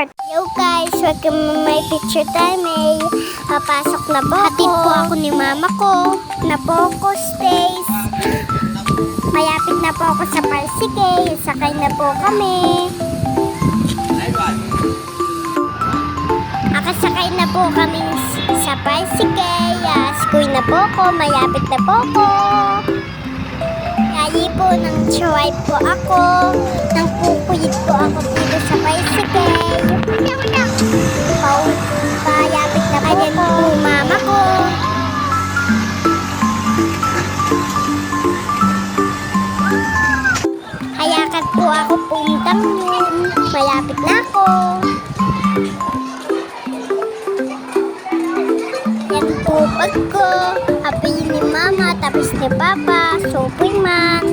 part. Yo guys, welcome my picture time eh. Papasok na po ako. Hatid po ako ni mama ko na Poco Stays. Mayapit na po ako sa Parsique. Sakay na po kami. Nakasakay na po kami sa Parsique. School na po ako. Mayapit na po ako. Lagi po ng swipe po ako. Nang pupuyit po ako dito sa Parsique. Payapit na po ako. Mama ko. Hayakat po ako puntang yun. Mayapit na ako. Yan po pag ko. Apil ni mama, tapos ni papa. Sopoy man.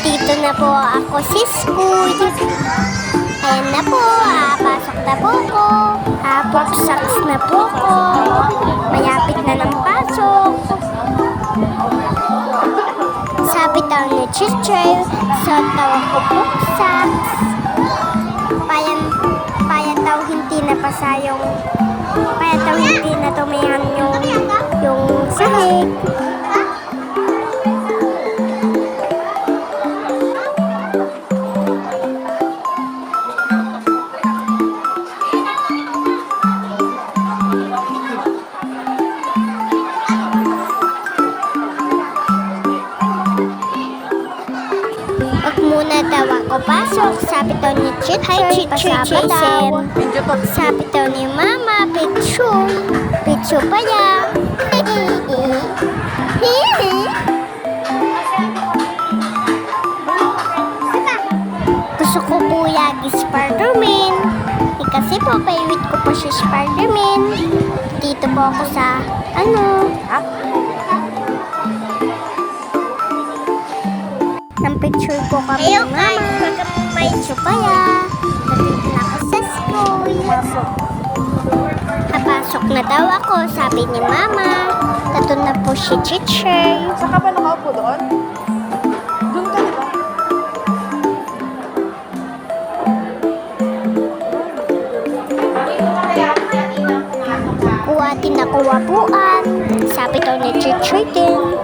Dito na po ako sa school. Ayan na po, pasok na po ako. Pagsakas na po ako. Mayapit na ng pasok. Sabi daw ni teacher, suot daw ako socks. Payan daw hindi na pasa yung, payan daw hindi na tumihan yung sahig. Wag muna daw ako pasok. Sabi daw ni teacher, pasaba daw. Sabi daw ni mama, picture. Picture pa yan. Gusto ko po yagi Spider-Man. Kasi po, favorite ko po si Spider-Man. Dito po ako sa, ng picture ko kami ng mama. Picture pa yan. Nandito na ako sa school. Napasok na daw ako, sabi ni mama. Tato na po si teacher. Saan ka ba nakaupo doon? Doon ka, diba? Kuha din ako wapuan. Sabi daw ni teacher din.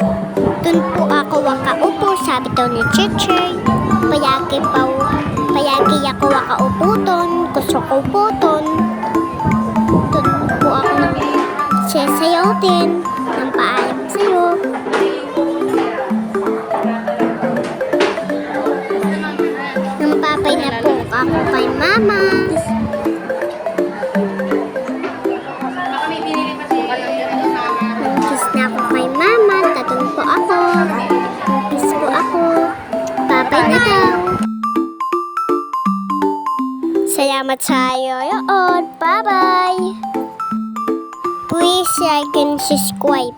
Doon po ako wakaupo, sabi daw ni teacher. Payagi ako wakaupo doon. Gusto ko po doon. Doon po ako nang sasayaw din. Nang paalam sa'yo. Nang papay na po ako kay mama. Nang kiss na ako kay mama. Tatun po ako. Nang kiss po ako. Papay na daw. Salamat sa iyo. Bye-bye. Please like and subscribe.